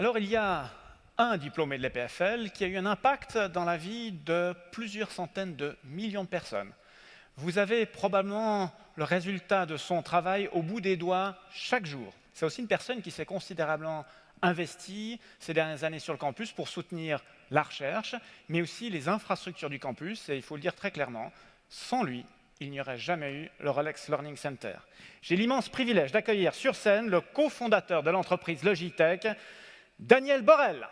Alors, il y a un diplômé de l'EPFL qui a eu un impact dans la vie de plusieurs centaines de millions de personnes. Vous avez probablement le résultat de son travail au bout des doigts chaque jour. C'est aussi une personne qui s'est considérablement investie ces dernières années sur le campus pour soutenir la recherche, mais aussi les infrastructures du campus. Et il faut le dire très clairement, sans lui, il n'y aurait jamais eu le Rolex Learning Center. J'ai l'immense privilège d'accueillir sur scène le cofondateur de l'entreprise Logitech, Daniel Borel.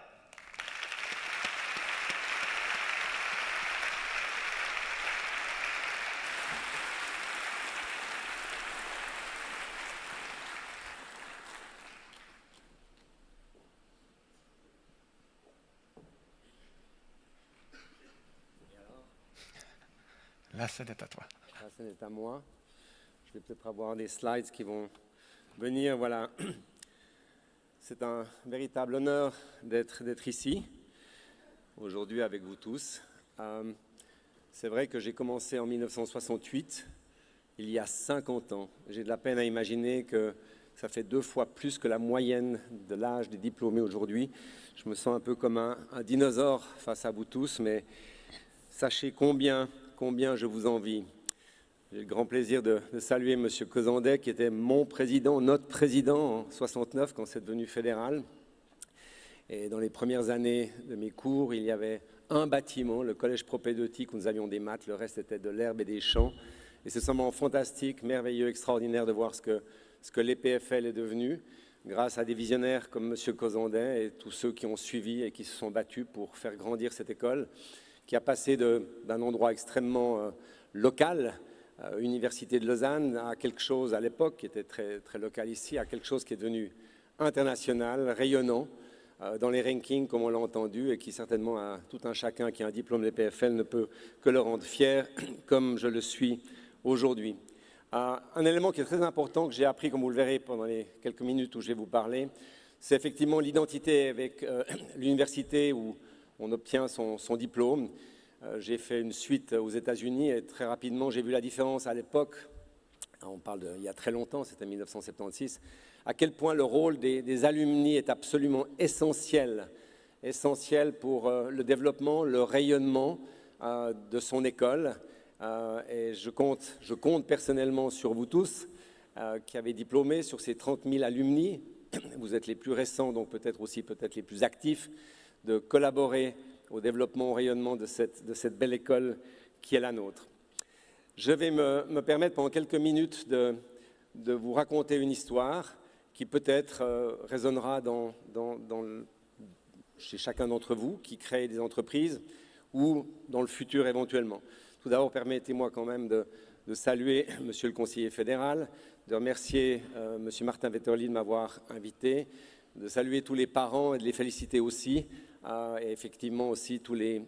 La scène est à toi. La scène est à moi. Je vais peut-être avoir des slides qui vont venir. Voilà. C'est un véritable honneur d'être ici, aujourd'hui avec vous tous. C'est vrai que j'ai commencé en 1968, il y a 50 ans. J'ai de la peine à imaginer que ça fait 2 fois plus que la moyenne de l'âge des diplômés aujourd'hui. Je me sens un peu comme un dinosaure face à vous tous, mais sachez combien je vous envie. J'ai le grand plaisir de saluer M. Cozandet, qui était mon président, notre président en 69, quand c'est devenu fédéral. Et dans les premières années de mes cours, il y avait un bâtiment, le collège propédeutique, où nous avions des maths, le reste était de l'herbe et des champs. Et c'est seulement fantastique, merveilleux, extraordinaire de voir ce que l'EPFL est devenu, grâce à des visionnaires comme M. Cozandet et tous ceux qui ont suivi et qui se sont battus pour faire grandir cette école, qui a passé d'un endroit extrêmement local, Université de Lausanne, à quelque chose à l'époque qui était très, très local ici, à quelque chose qui est devenu international, rayonnant, dans les rankings comme on l'a entendu, et qui certainement a tout un chacun qui a un diplôme de PFL ne peut que le rendre fier, comme je le suis aujourd'hui. Un élément qui est très important que j'ai appris, comme vous le verrez pendant les quelques minutes où je vais vous parler, c'est effectivement l'identité avec l'université où on obtient son diplôme. J'ai fait une suite aux États-Unis et très rapidement, j'ai vu la différence à l'époque, on parle d'il y a très longtemps, c'était 1976, à quel point le rôle des alumni est absolument essentiel pour le développement, le rayonnement de son école. Et je compte personnellement sur vous tous qui avez diplômé, sur ces 30 000 alumni. Vous êtes les plus récents, donc peut-être les plus actifs, de collaborer au développement, au rayonnement de cette belle école qui est la nôtre. Je vais me permettre pendant quelques minutes de vous raconter une histoire qui peut-être résonnera chez chacun d'entre vous qui crée des entreprises ou dans le futur éventuellement. Tout d'abord, permettez-moi quand même de saluer Monsieur le conseiller fédéral, de remercier Monsieur Martin Vetterli de m'avoir invité, de saluer tous les parents et de les féliciter aussi, et effectivement aussi tous les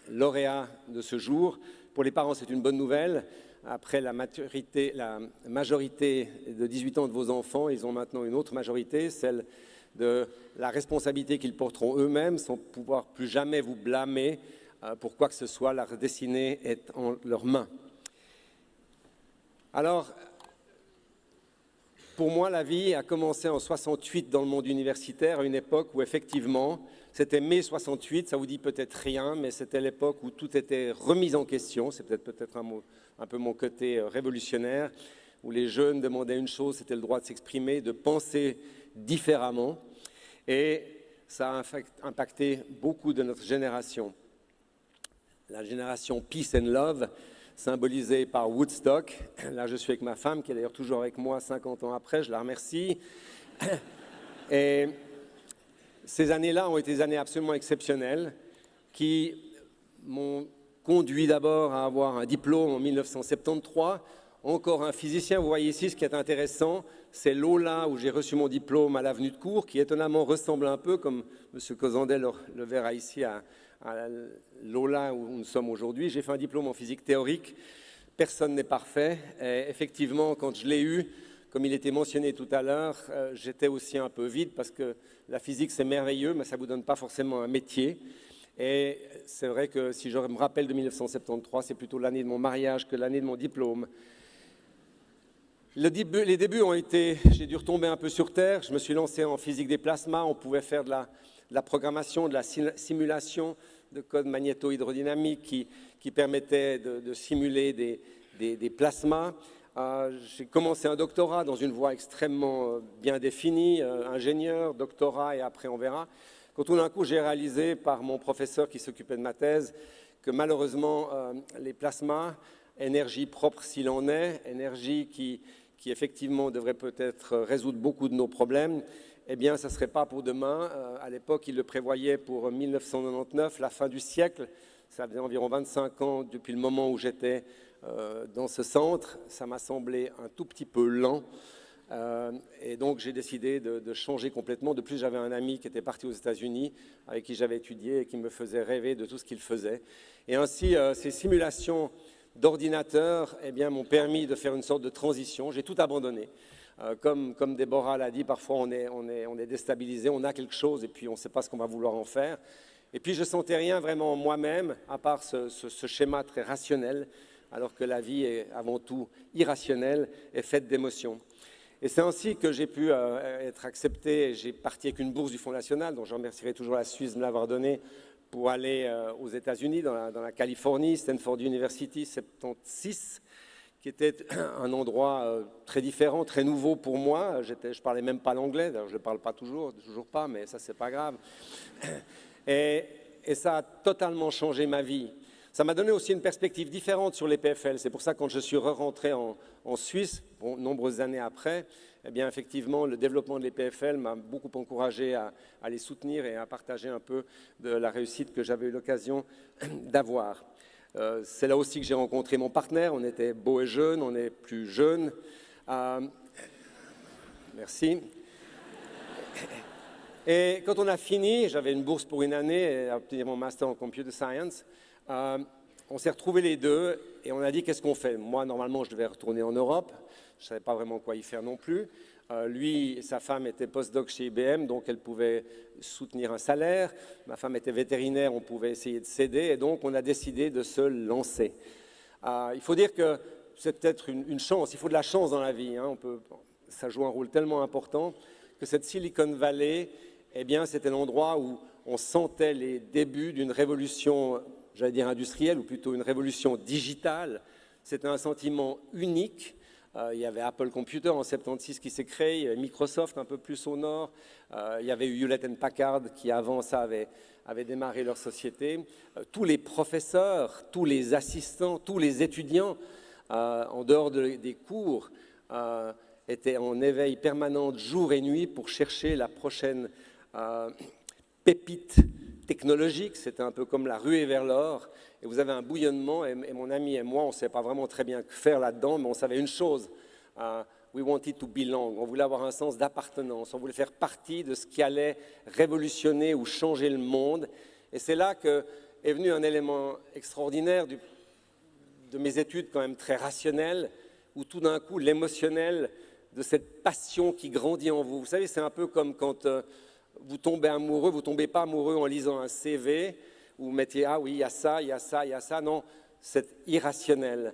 lauréats de ce jour. Pour les parents, c'est une bonne nouvelle. Après la majorité de 18 ans de vos enfants, ils ont maintenant une autre majorité, celle de la responsabilité qu'ils porteront eux-mêmes sans pouvoir plus jamais vous blâmer pour quoi que ce soit. Leur destinée est en leurs mains. Alors, pour moi, la vie a commencé en 68 dans le monde universitaire, à une époque où effectivement, c'était mai 68, ça vous dit peut-être rien, mais c'était l'époque où tout était remis en question, c'est peut-être un peu mon côté révolutionnaire, où les jeunes demandaient une chose, c'était le droit de s'exprimer, de penser différemment, et ça a impacté beaucoup de notre génération. La génération Peace and Love, symbolisée par Woodstock. Là, je suis avec ma femme, qui est d'ailleurs toujours avec moi 50 ans après, je la remercie. Et ces années-là ont été des années absolument exceptionnelles, qui m'ont conduit d'abord à avoir un diplôme en 1973, encore un physicien. Vous voyez ici, ce qui est intéressant, c'est l'Aula où j'ai reçu mon diplôme à l'avenue de Cours, qui étonnamment ressemble un peu, comme M. Cozandet le verra ici, à l'Aula où nous sommes aujourd'hui. J'ai fait un diplôme en physique théorique. Personne n'est parfait. Et effectivement, quand je l'ai eu, comme il était mentionné tout à l'heure, j'étais aussi un peu vide parce que la physique, c'est merveilleux, mais ça ne vous donne pas forcément un métier. Et c'est vrai que si je me rappelle de 1973, c'est plutôt l'année de mon mariage que l'année de mon diplôme. Les débuts ont été, j'ai dû retomber un peu sur terre, je me suis lancé en physique des plasmas, on pouvait faire de la programmation, de la simulation de code magnéto-hydrodynamique qui permettait de simuler des plasmas. J'ai commencé un doctorat dans une voie extrêmement bien définie, ingénieur, doctorat et après on verra. Quand tout d'un coup j'ai réalisé par mon professeur qui s'occupait de ma thèse que malheureusement les plasmas, énergie propre s'il en est, énergie qui effectivement devrait peut-être résoudre beaucoup de nos problèmes, eh bien, ça ne serait pas pour demain. À l'époque, il le prévoyait pour 1999, la fin du siècle. Ça faisait environ 25 ans depuis le moment où j'étais dans ce centre. Ça m'a semblé un tout petit peu lent. Et donc, j'ai décidé de changer complètement. De plus, j'avais un ami qui était parti aux États-Unis, avec qui j'avais étudié et qui me faisait rêver de tout ce qu'il faisait. Et ainsi, ces simulations d'ordinateur m'ont permis de faire une sorte de transition. J'ai tout abandonné. Comme Déborah l'a dit, parfois on est déstabilisé, on a quelque chose et puis on ne sait pas ce qu'on va vouloir en faire. Et puis je ne sentais rien vraiment en moi-même, à part ce schéma très rationnel, alors que la vie est avant tout irrationnelle et faite d'émotions. Et c'est ainsi que j'ai pu être accepté. J'ai parti avec une bourse du Fonds national, dont je remercierai toujours la Suisse de me l'avoir donnée, pour aller aux États-Unis, dans la Californie, Stanford University, 76, qui était un endroit très différent, très nouveau pour moi. Je ne parlais même pas l'anglais, d'ailleurs je ne le parle pas toujours pas, mais ça, c'est pas grave. Et ça a totalement changé ma vie. Ça m'a donné aussi une perspective différente sur les PFL. C'est pour ça que quand je suis rentré en Suisse, nombreuses années après, eh bien, effectivement, le développement de l'EPFL m'a beaucoup encouragé à les soutenir et à partager un peu de la réussite que j'avais eu l'occasion d'avoir. C'est là aussi que j'ai rencontré mon partenaire. On était beau et jeune, on est plus jeune. Merci. Et quand on a fini, j'avais une bourse pour une année à obtenir mon master en computer science. On s'est retrouvés les deux et on a dit qu'est-ce qu'on fait. Moi, normalement, je devais retourner en Europe. Je ne savais pas vraiment quoi y faire non plus. Lui, sa femme était postdoc chez IBM, donc elle pouvait soutenir un salaire. Ma femme était vétérinaire, on pouvait essayer de s'aider. Et donc, on a décidé de se lancer. Il faut dire que c'est peut-être une chance. Il faut de la chance dans la vie. Hein. Ça joue un rôle tellement important que cette Silicon Valley, eh bien, c'était l'endroit où on sentait les débuts d'une révolution, j'allais dire industrielle, ou plutôt une révolution digitale. C'était un sentiment unique. Il y avait Apple Computer en 76 qui s'est créé, il y avait Microsoft un peu plus au nord, il y avait Hewlett-Packard qui avant ça avait démarré leur société. Tous les professeurs, tous les assistants, tous les étudiants, en dehors des cours, étaient en éveil permanent jour et nuit pour chercher la prochaine pépite technologique. C'était un peu comme la ruée vers l'or. Et vous avez un bouillonnement, et mon ami et moi, on ne savait pas vraiment très bien que faire là-dedans, mais on savait une chose, we wanted to belong, on voulait avoir un sens d'appartenance, on voulait faire partie de ce qui allait révolutionner ou changer le monde. Et c'est là qu'est venu un élément extraordinaire de mes études quand même très rationnelles, où tout d'un coup, l'émotionnel de cette passion qui grandit en vous. Vous savez, c'est un peu comme quand vous tombez amoureux, vous ne tombez pas amoureux en lisant un CV, où vous mettez « ah oui, il y a ça, il y a ça, il y a ça ». Non, c'est irrationnel.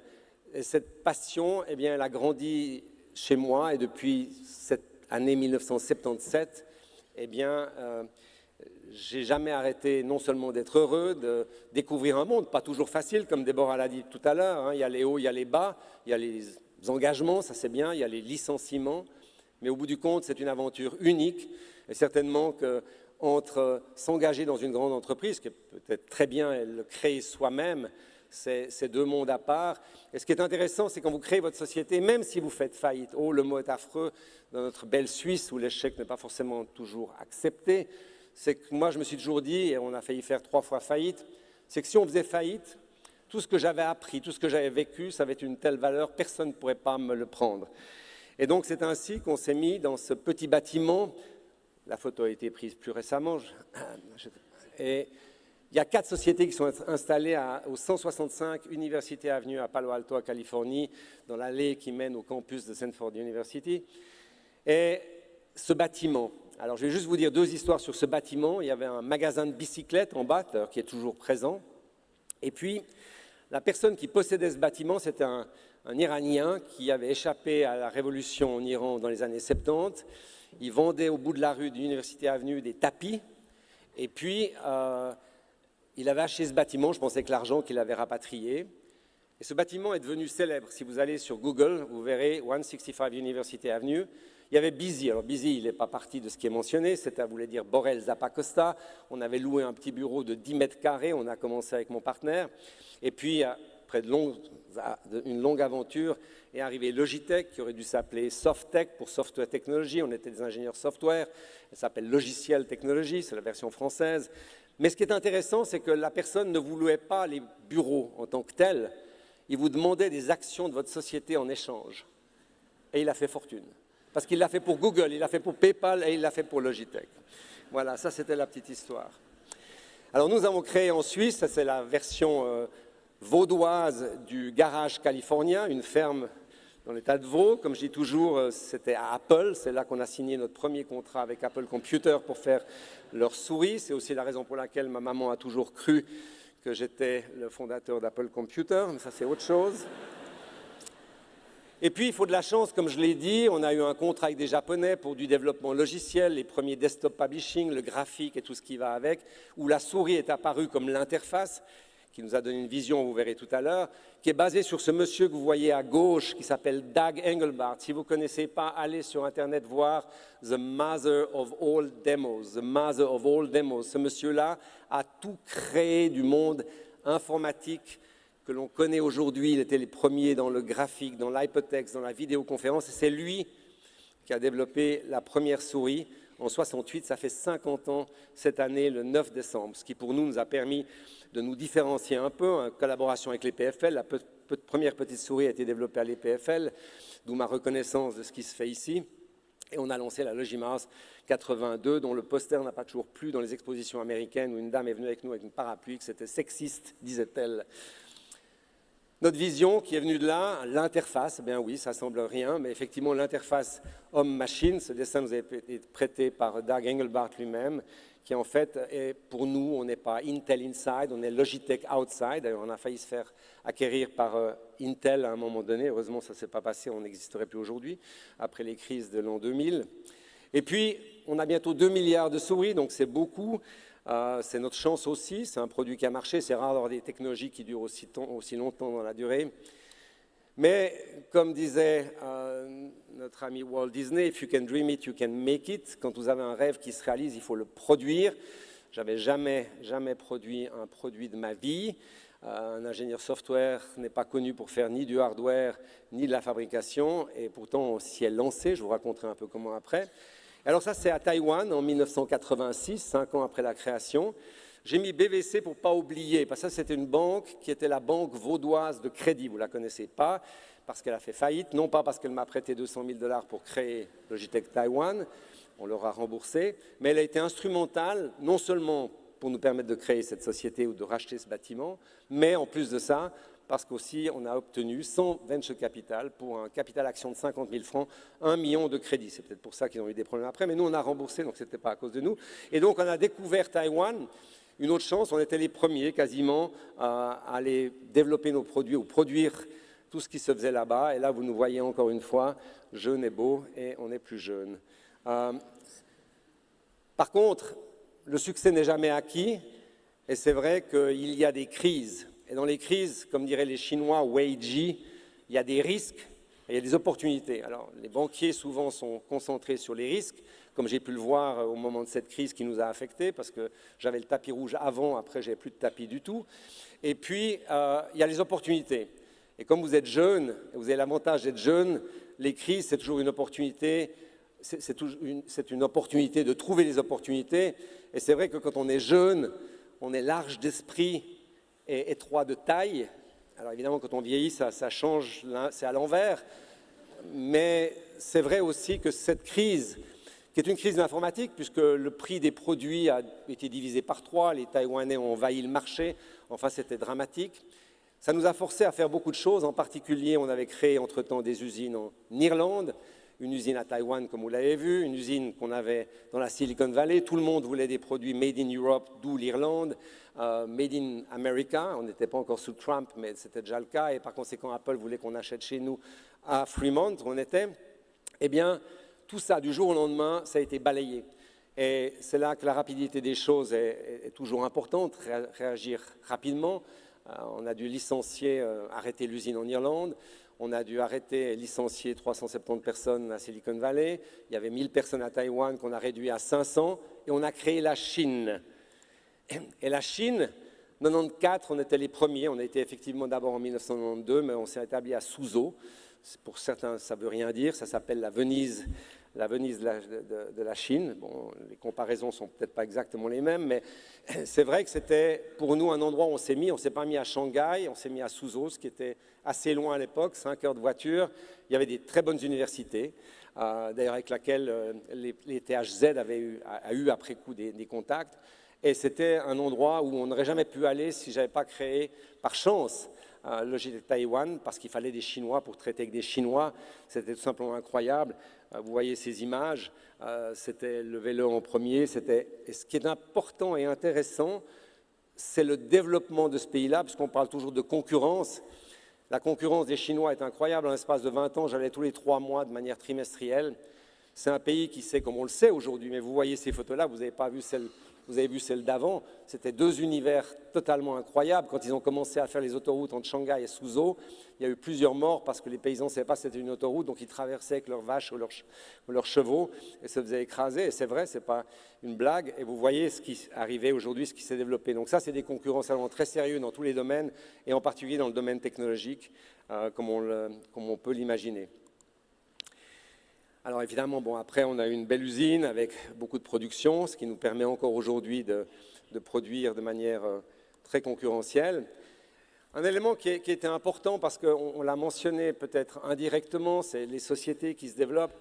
Et cette passion, eh bien, elle a grandi chez moi et depuis cette année 1977, eh bien, j'ai jamais arrêté non seulement d'être heureux, de découvrir un monde, pas toujours facile, comme Déborah l'a dit tout à l'heure, hein, il y a les hauts, il y a les bas, il y a les engagements, ça c'est bien, il y a les licenciements, mais au bout du compte, c'est une aventure unique et certainement que entre s'engager dans une grande entreprise, qui est peut-être très bien et le créer soi-même, c'est deux mondes à part. Et ce qui est intéressant, c'est quand vous créez votre société, même si vous faites faillite, oh le mot est affreux, dans notre belle Suisse où l'échec n'est pas forcément toujours accepté, c'est que moi je me suis toujours dit, et on a failli faire 3 fois faillite, c'est que si on faisait faillite, tout ce que j'avais appris, tout ce que j'avais vécu, ça avait une telle valeur, personne ne pourrait pas me le prendre. Et donc c'est ainsi qu'on s'est mis dans ce petit bâtiment. La photo a été prise plus récemment. Et il y a 4 sociétés qui sont installées au 165 University Avenue à Palo Alto, à Californie, dans l'allée qui mène au campus de Stanford University. Et ce bâtiment, alors je vais juste vous dire 2 histoires sur ce bâtiment. Il y avait un magasin de bicyclettes en bas, qui est toujours présent. Et puis, la personne qui possédait ce bâtiment, c'était un un Iranien qui avait échappé à la révolution en Iran dans les années 70. Il vendait au bout de la rue de l'Université Avenue des tapis. Et puis, il avait acheté ce bâtiment, je pensais que l'argent qu'il avait rapatrié. Et ce bâtiment est devenu célèbre. Si vous allez sur Google, vous verrez 165 University Avenue. Il y avait Busy. Alors Busy, il n'est pas parti de ce qui est mentionné, c'était, voulait dire Borel Zappacosta. On avait loué un petit bureau de 10 mètres carrés, on a commencé avec mon partenaire. Et puis, après une longue aventure, est arrivé Logitech, qui aurait dû s'appeler Softtech pour Software Technology. On était des ingénieurs software. Elle s'appelle Logiciel Technology, c'est la version française. Mais ce qui est intéressant, c'est que la personne ne vous louait pas les bureaux en tant que tels. Il vous demandait des actions de votre société en échange. Et il a fait fortune. Parce qu'il l'a fait pour Google, il l'a fait pour PayPal et il l'a fait pour Logitech. Voilà, ça c'était la petite histoire. Alors nous avons créé en Suisse, ça c'est la version vaudoise du Garage californien, une ferme dans l'état de Vaud. Comme je dis toujours, c'était à Apple, c'est là qu'on a signé notre premier contrat avec Apple Computer pour faire leur souris. C'est aussi la raison pour laquelle ma maman a toujours cru que j'étais le fondateur d'Apple Computer, mais ça c'est autre chose. Et puis il faut de la chance, comme je l'ai dit, on a eu un contrat avec des Japonais pour du développement logiciel, les premiers desktop publishing, le graphique et tout ce qui va avec, où la souris est apparue comme l'interface, qui nous a donné une vision, vous verrez tout à l'heure, qui est basée sur ce monsieur que vous voyez à gauche, qui s'appelle Dag Engelbart. Si vous ne connaissez pas, allez sur Internet voir The Mother of All Demos. The Mother of All Demos. Ce monsieur-là a tout créé du monde informatique que l'on connaît aujourd'hui. Il était les premiers dans le graphique, dans l'hypertexte, dans la vidéoconférence. Et c'est lui qui a développé la première souris en 68. Ça fait 50 ans cette année, le 9 décembre, ce qui pour nous a permis de nous différencier un peu en collaboration avec les PFL. La première petite souris a été développée à l'EPFL, d'où ma reconnaissance de ce qui se fait ici. Et on a lancé la Logimas 82, dont le poster n'a pas toujours plu dans les expositions américaines, où une dame est venue avec nous avec une parapluie, que c'était sexiste, disait-elle. Notre vision qui est venue de là, l'interface, eh bien oui, ça semble rien, mais effectivement l'interface homme-machine, ce dessin nous a été prêté par Dag Engelbart lui-même, qui en fait, est, pour nous, on n'est pas Intel Inside, on est Logitech Outside. D'ailleurs, on a failli se faire acquérir par Intel à un moment donné. Heureusement, ça ne s'est pas passé, on n'existerait plus aujourd'hui, après les crises de l'an 2000. Et puis, on a bientôt 2 milliards de souris, donc c'est beaucoup. C'est notre chance aussi, c'est un produit qui a marché. C'est rare d'avoir des technologies qui durent aussi longtemps dans la durée. Mais, comme disait notre ami Walt Disney, « If you can dream it, you can make it ». Quand vous avez un rêve qui se réalise, il faut le produire. Je n'avais jamais produit un produit de ma vie. Un ingénieur software n'est pas connu pour faire ni du hardware, ni de la fabrication. Et pourtant, on s'y est lancé. Je vous raconterai un peu comment après. Alors ça, c'est à Taïwan, en 1986, 5 ans après la création. J'ai mis BVC pour ne pas oublier, parce que ça, c'était une banque qui était la banque vaudoise de crédit. Vous ne la connaissez pas, parce qu'elle a fait faillite, non pas parce qu'elle m'a prêté 200 000 $ pour créer Logitech Taïwan, on leur a remboursé, mais elle a été instrumentale, non seulement pour nous permettre de créer cette société ou de racheter ce bâtiment, mais en plus de ça, parce qu'aussi on a obtenu, sans venture capital, pour un capital action de 50 000 francs, 1 million de crédits. C'est peut-être pour ça qu'ils ont eu des problèmes après, mais nous, on a remboursé, donc ce n'était pas à cause de nous. Et donc, on a découvert Taïwan. Une autre chance, on était les premiers quasiment à aller développer nos produits ou produire tout ce qui se faisait là-bas. Et là, vous nous voyez encore une fois, jeune et beau, et on est plus jeune. Par contre, le succès n'est jamais acquis, et c'est vrai qu'il y a des crises. Et dans les crises, comme diraient les Chinois, Weiji, il y a des risques et il y a des opportunités. Alors, les banquiers souvent sont concentrés sur les risques, comme j'ai pu le voir au moment de cette crise qui nous a affectés, parce que j'avais le tapis rouge avant, après, j'avais plus de tapis du tout. Et puis, il y a les opportunités. Et comme vous êtes jeune, vous avez l'avantage d'être jeune, les crises, c'est toujours une opportunité. C'est une opportunité de trouver les opportunités. Et c'est vrai que quand on est jeune, on est large d'esprit et étroit de taille. Alors évidemment, quand on vieillit, ça change, c'est à l'envers. Mais c'est vrai aussi que cette crise, qui est une crise de l'informatique, puisque le prix des produits a été divisé par 3, les Taïwanais ont envahi le marché, enfin c'était dramatique. Ça nous a forcé à faire beaucoup de choses, en particulier on avait créé entre-temps des usines en Irlande, une usine à Taïwan, comme vous l'avez vu, une usine qu'on avait dans la Silicon Valley. Tout le monde voulait des produits made in Europe, d'où l'Irlande, made in America. On n'était pas encore sous Trump, mais c'était déjà le cas. Et par conséquent, Apple voulait qu'on achète chez nous à Fremont, où on était. Eh bien, tout ça, du jour au lendemain, ça a été balayé. Et c'est là que la rapidité des choses est toujours importante, réagir rapidement. On a dû licencier, arrêter l'usine en Irlande. On a dû arrêter et licencier 370 personnes à Silicon Valley. Il y avait 1000 personnes à Taïwan qu'on a réduit à 500. Et on a créé la Chine. Et la Chine, 1994, on était les premiers. On a été effectivement d'abord en 1992, mais on s'est établi à Suzhou. Pour certains, ça ne veut rien dire. Ça s'appelle la Venise de la Chine. Bon, les comparaisons ne sont peut-être pas exactement les mêmes, mais c'est vrai que c'était pour nous un endroit où on s'est mis. On ne s'est pas mis à Shanghai, on s'est mis à Suzhou, ce qui était assez loin à l'époque, 5 heures de voiture. Il y avait des très bonnes universités, d'ailleurs avec laquelle les THZ a eu après coup des contacts. Et c'était un endroit où on n'aurait jamais pu aller si je n'avais pas créé, par chance, Logitech Taïwan, parce qu'il fallait des Chinois pour traiter avec des Chinois. C'était tout simplement incroyable. Vous voyez ces images, c'était le vélo en premier. Et ce qui est important et intéressant, c'est le développement de ce pays-là, puisqu'on parle toujours de concurrence. La concurrence des Chinois est incroyable. En l'espace de 20 ans, j'allais tous les 3 mois de manière trimestrielle. C'est un pays qui sait comme on le sait aujourd'hui, mais vous voyez ces photos-là, vous n'avez pas vu celle. Vous avez vu celle d'avant, c'était 2 univers totalement incroyables. Quand ils ont commencé à faire les autoroutes entre Shanghai et Suzhou, il y a eu plusieurs morts parce que les paysans ne savaient pas que c'était une autoroute, donc ils traversaient avec leurs vaches ou leurs chevaux et se faisaient écraser. Et c'est vrai, ce n'est pas une blague. Et vous voyez ce qui arrivait aujourd'hui, ce qui s'est développé. Donc ça, c'est des concurrents vraiment très sérieux dans tous les domaines, et en particulier dans le domaine technologique, comme on peut l'imaginer. Alors évidemment, bon, après, on a une belle usine avec beaucoup de production, ce qui nous permet encore aujourd'hui de produire de manière très concurrentielle. Un élément qui était important, parce qu'on l'a mentionné peut-être indirectement, c'est les sociétés qui se développent.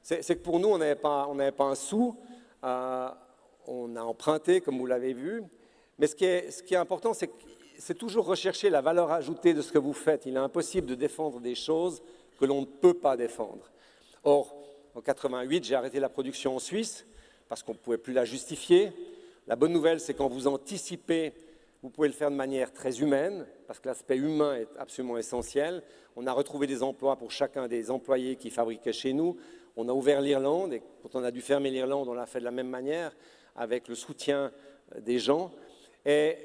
C'est que pour nous, on n'avait pas un sou, on a emprunté, comme vous l'avez vu. Mais ce qui est important, c'est toujours rechercher la valeur ajoutée de ce que vous faites. Il est impossible de défendre des choses que l'on ne peut pas défendre. Or, en 88, j'ai arrêté la production en Suisse parce qu'on ne pouvait plus la justifier. La bonne nouvelle, c'est quand vous anticipez, vous pouvez le faire de manière très humaine, parce que l'aspect humain est absolument essentiel. On a retrouvé des emplois pour chacun des employés qui fabriquaient chez nous. On a ouvert l'Irlande, et quand on a dû fermer l'Irlande, on l'a fait de la même manière, avec le soutien des gens. Et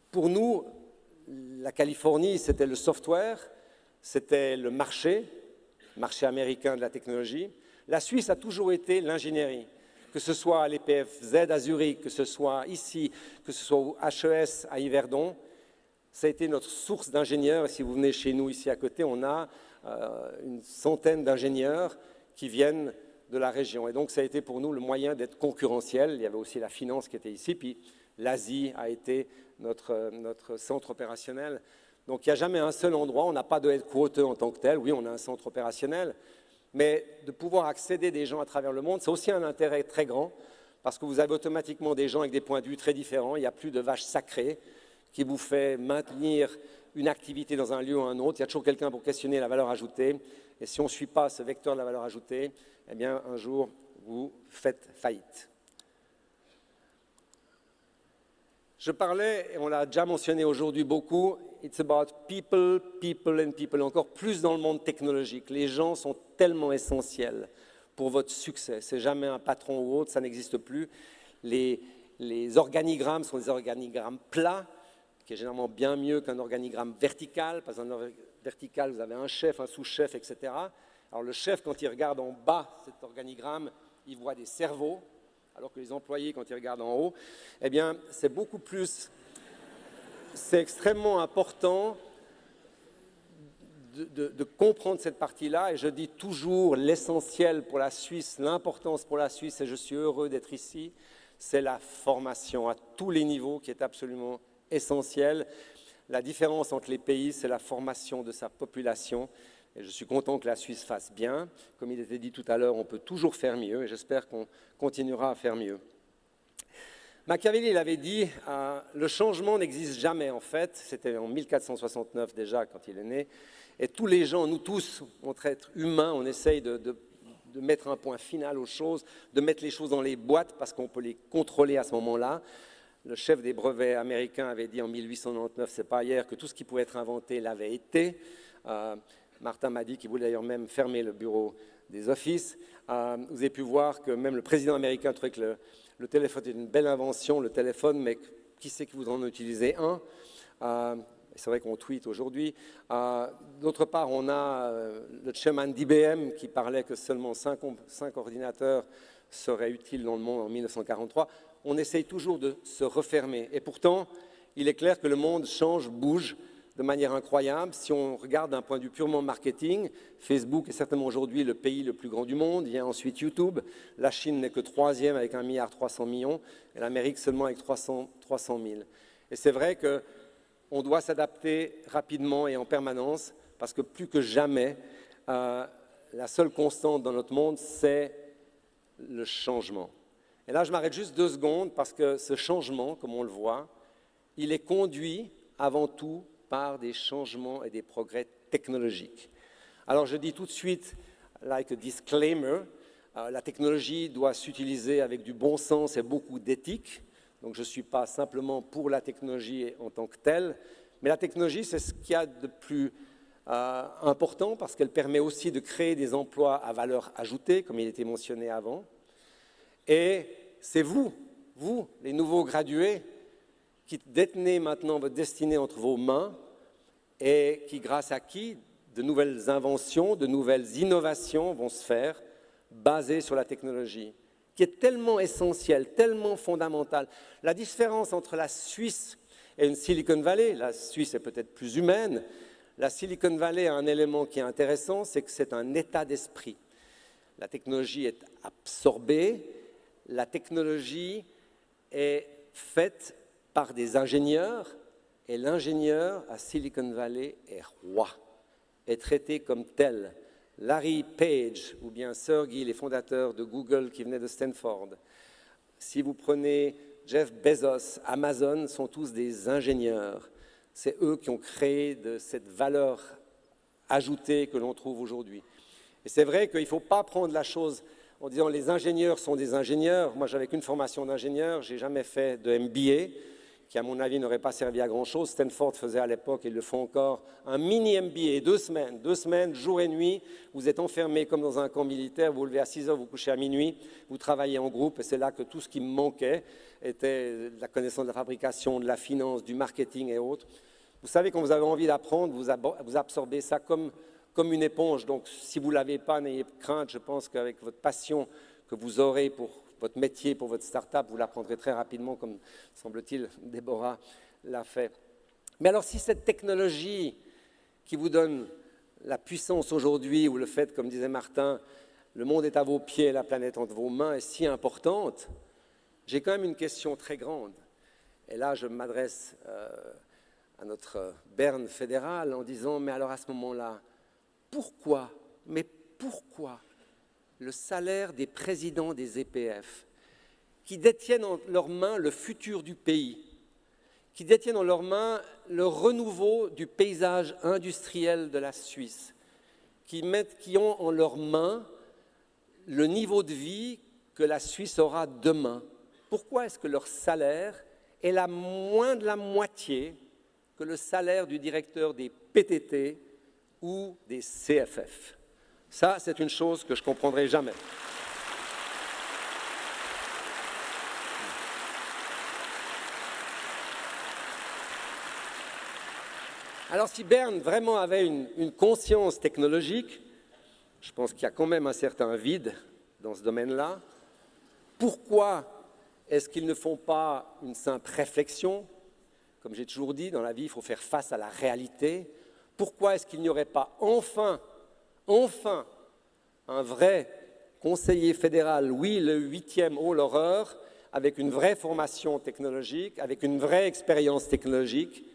pour nous, la Californie, c'était le software, c'était le marché américain de la technologie. La Suisse a toujours été l'ingénierie, que ce soit à l'EPFZ à Zurich, que ce soit ici, que ce soit au HES à Yverdon. Ça a été notre source d'ingénieurs. Et si vous venez chez nous ici à côté, on a une centaine d'ingénieurs qui viennent de la région. Et donc, ça a été pour nous le moyen d'être concurrentiel. Il y avait aussi la finance qui était ici, puis l'Asie a été notre centre opérationnel. Donc, il n'y a jamais un seul endroit, on n'a pas de headquarter en tant que tel. Oui, on a un centre opérationnel, mais de pouvoir accéder des gens à travers le monde, c'est aussi un intérêt très grand, parce que vous avez automatiquement des gens avec des points de vue très différents. Il n'y a plus de vache sacrée qui vous fait maintenir une activité dans un lieu ou un autre. Il y a toujours quelqu'un pour questionner la valeur ajoutée. Et si on ne suit pas ce vecteur de la valeur ajoutée, eh bien, un jour, vous faites faillite. Je parlais, et on l'a déjà mentionné aujourd'hui beaucoup, it's about people, people and people, encore plus dans le monde technologique. Les gens sont tellement essentiels pour votre succès. C'est jamais un patron ou autre, ça n'existe plus. Les organigrammes sont des organigrammes plats, qui est généralement bien mieux qu'un organigramme vertical. Parce qu'un vertical, vous avez un chef, un sous-chef, etc. Alors le chef, quand il regarde en bas cet organigramme, il voit des cerveaux, alors que les employés, quand ils regardent en haut, eh bien, c'est beaucoup plus... C'est extrêmement important de comprendre cette partie-là, et je dis toujours l'essentiel pour la Suisse, l'importance pour la Suisse, et je suis heureux d'être ici, c'est la formation à tous les niveaux qui est absolument essentielle. La différence entre les pays, c'est la formation de sa population, et je suis content que la Suisse fasse bien. Comme il était dit tout à l'heure, on peut toujours faire mieux, et j'espère qu'on continuera à faire mieux. Machiavelli, il avait dit le changement n'existe jamais en fait, c'était en 1469 déjà quand il est né, Et tous les gens, nous tous, entre êtres humains, on essaye de mettre un point final aux choses, de mettre les choses dans les boîtes parce qu'on peut les contrôler à ce moment-là. Le chef des brevets américains avait dit en 1899, c'est pas hier, que tout ce qui pouvait être inventé l'avait été. Martin m'a dit qu'il voulait d'ailleurs même fermer le bureau des offices. Vous avez pu voir que même le président américain trouvait que le téléphone était une belle invention, le téléphone, mais qui c'est qui voudrait en utiliser un? C'est vrai qu'on tweet aujourd'hui. D'autre part, on a le chairman d'IBM qui parlait que seulement 5 ordinateurs seraient utiles dans le monde en 1943. On essaye toujours de se refermer. Et pourtant, il est clair que le monde change, bouge de manière incroyable. Si on regarde d'un point de vue purement marketing, Facebook est certainement aujourd'hui le pays le plus grand du monde. Il y a ensuite YouTube. La Chine n'est que 3e avec 1,3 milliard et l'Amérique seulement avec 300 000. Et c'est vrai qu'on doit s'adapter rapidement et en permanence parce que plus que jamais, la seule constante dans notre monde, c'est le changement. Et là, je m'arrête juste 2 secondes parce que ce changement, comme on le voit, il est conduit avant tout par des changements et des progrès technologiques. Alors, je dis tout de suite, like a disclaimer, la technologie doit s'utiliser avec du bon sens et beaucoup d'éthique. Donc, je ne suis pas simplement pour la technologie en tant que telle, mais la technologie, c'est ce qu'il y a de plus important parce qu'elle permet aussi de créer des emplois à valeur ajoutée, comme il était mentionné avant. Et c'est vous, les nouveaux gradués, qui détenez maintenant votre destinée entre vos mains et qui, grâce à qui, de nouvelles inventions, de nouvelles innovations vont se faire basées sur la technologie, qui est tellement essentielle, tellement fondamentale. La différence entre la Suisse et une Silicon Valley, la Suisse est peut-être plus humaine, la Silicon Valley a un élément qui est intéressant, c'est que c'est un état d'esprit. La technologie est absorbée, la technologie est faite par des ingénieurs et l'ingénieur à Silicon Valley est roi, est traité comme tel. Larry Page ou bien Sergey, les fondateurs de Google qui venaient de Stanford. Si vous prenez Jeff Bezos, Amazon, sont tous des ingénieurs. C'est eux qui ont créé de cette valeur ajoutée que l'on trouve aujourd'hui. Et c'est vrai qu'il ne faut pas prendre la chose en disant les ingénieurs sont des ingénieurs. Moi, j'avais qu'une formation d'ingénieur, je n'ai jamais fait de MBA, qui à mon avis n'aurait pas servi à grand-chose. Stanford faisait à l'époque, et ils le font encore, un mini MBA, 2 semaines, jour et nuit. Vous êtes enfermés comme dans un camp militaire, vous vous levez à 6 heures, vous couchez à minuit, vous travaillez en groupe, et c'est là que tout ce qui me manquait était la connaissance de la fabrication, de la finance, du marketing et autres. Vous savez, quand vous avez envie d'apprendre, vous absorbez ça comme une éponge. Donc, si vous ne l'avez pas, n'ayez crainte. Je pense qu'avec votre passion que vous aurez pour votre métier, pour votre start-up, vous l'apprendrez très rapidement, comme, semble-t-il, Déborah l'a fait. Mais alors, si cette technologie qui vous donne la puissance aujourd'hui, ou le fait, comme disait Martin, le monde est à vos pieds, la planète entre vos mains, est si importante, j'ai quand même une question très grande. Et là, je m'adresse à notre Berne fédéral en disant, mais alors à ce moment-là, pourquoi le salaire des présidents des EPF, qui détiennent en leurs mains le futur du pays, qui détiennent en leurs mains le renouveau du paysage industriel de la Suisse, qui ont en leurs mains le niveau de vie que la Suisse aura demain, pourquoi est-ce que leur salaire est moins de la moitié que le salaire du directeur des PTT ou des CFF? Ça, c'est une chose que je ne comprendrai jamais. Alors, si Berne vraiment avait une conscience technologique, je pense qu'il y a quand même un certain vide dans ce domaine-là. Pourquoi est-ce qu'ils ne font pas une simple réflexion? Comme j'ai toujours dit, dans la vie, il faut faire face à la réalité. Pourquoi est-ce qu'il n'y aurait pas enfin, un vrai conseiller fédéral, oui, le 8e, oh l'horreur, avec une vraie formation technologique, avec une vraie expérience technologique,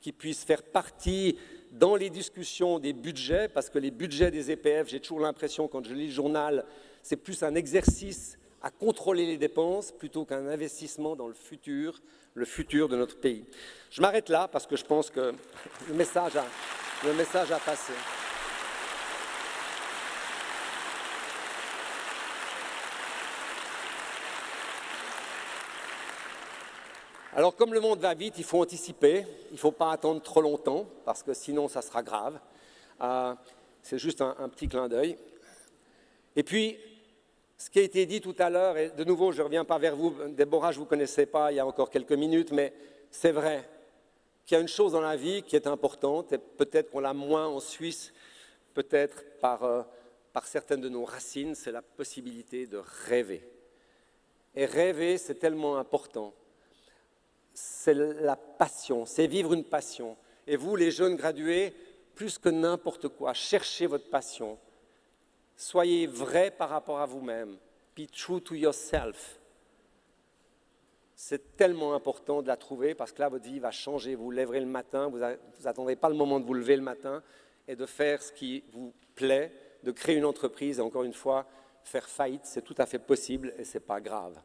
qui puisse faire partie dans les discussions des budgets, parce que les budgets des EPF, j'ai toujours l'impression, quand je lis le journal, c'est plus un exercice à contrôler les dépenses plutôt qu'un investissement dans le futur de notre pays. Je m'arrête là parce que je pense que le message a le message a passé. Alors, comme le monde va vite, il faut anticiper. Il ne faut pas attendre trop longtemps, parce que sinon, ça sera grave. C'est juste un petit clin d'œil. Et puis, ce qui a été dit tout à l'heure, et de nouveau, je ne reviens pas vers vous, Déborah, je ne vous connaissais pas il y a encore quelques minutes, mais c'est vrai qu'il y a une chose dans la vie qui est importante, et peut-être qu'on l'a moins en Suisse, peut-être par certaines de nos racines, c'est la possibilité de rêver. Et rêver, c'est tellement important. C'est la passion, c'est vivre une passion. Et vous, les jeunes gradués, plus que n'importe quoi, cherchez votre passion. Soyez vrai par rapport à vous-même. Be true to yourself. C'est tellement important de la trouver parce que là, votre vie va changer. Vous vous lèverez le matin, vous n'attendrez pas le moment de vous lever le matin et de faire ce qui vous plaît, de créer une entreprise. Et encore une fois, faire faillite, c'est tout à fait possible et ce n'est pas grave.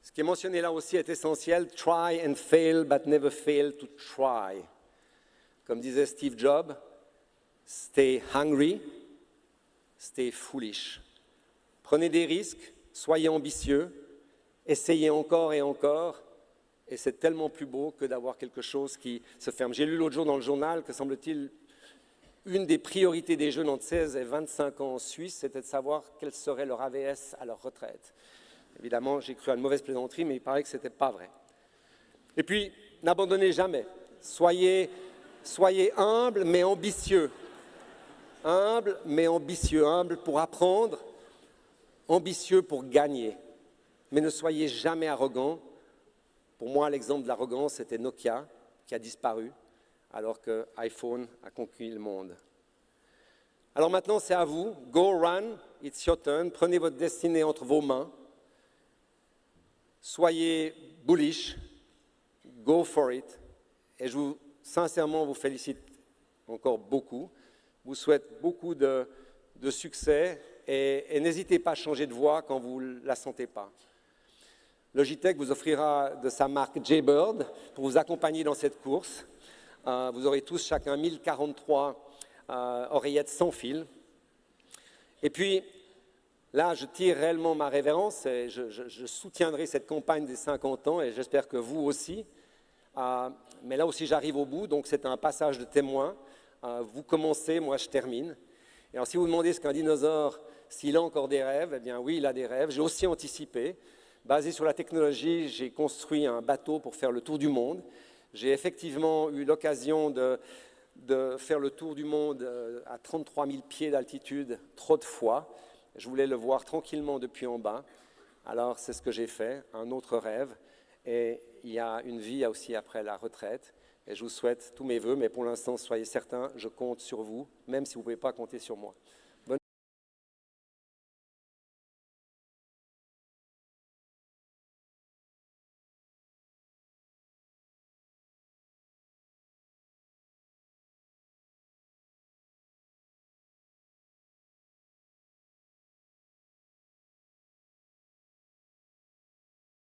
Ce qui est mentionné là aussi est essentiel. Try and fail, but never fail to try. Comme disait Steve Jobs, stay hungry, stay foolish. Prenez des risques, soyez ambitieux, essayez encore et encore, et c'est tellement plus beau que d'avoir quelque chose qui se ferme. J'ai lu l'autre jour dans le journal que, semble-t-il, une des priorités des jeunes entre 16 et 25 ans en Suisse, c'était de savoir quel serait leur AVS à leur retraite. Évidemment, j'ai cru à une mauvaise plaisanterie, mais il paraît que ce n'était pas vrai. Et puis, n'abandonnez jamais. Soyez humble, mais ambitieux. Humble, mais ambitieux. Humble pour apprendre, ambitieux pour gagner. Mais ne soyez jamais arrogant. Pour moi, l'exemple de l'arrogance, c'était Nokia, qui a disparu, alors que iPhone a conquis le monde. Alors maintenant, c'est à vous. Go run, it's your turn. Prenez votre destinée entre vos mains. Soyez bullish, go for it. Et sincèrement, vous félicite encore beaucoup. Vous souhaite beaucoup de succès et n'hésitez pas à changer de voie quand vous ne la sentez pas. Logitech vous offrira de sa marque Jaybird pour vous accompagner dans cette course. Vous aurez tous chacun 1043 oreillettes sans fil. Et puis, là, je tire réellement ma révérence et je soutiendrai cette campagne des 50 ans et j'espère que vous aussi. Mais là aussi, j'arrive au bout, donc c'est un passage de témoin. Vous commencez, moi je termine. Et alors, si vous demandez ce qu'un dinosaure, s'il a encore des rêves, eh bien oui, il a des rêves. J'ai aussi anticipé. Basé sur la technologie, j'ai construit un bateau pour faire le tour du monde. J'ai effectivement eu l'occasion de faire le tour du monde à 33 000 pieds d'altitude, trop de fois. Je voulais le voir tranquillement depuis en bas. Alors, c'est ce que j'ai fait, un autre rêve. Et il y a une vie aussi après la retraite. Et je vous souhaite tous mes vœux, mais pour l'instant, soyez certains, je compte sur vous, même si vous ne pouvez pas compter sur moi.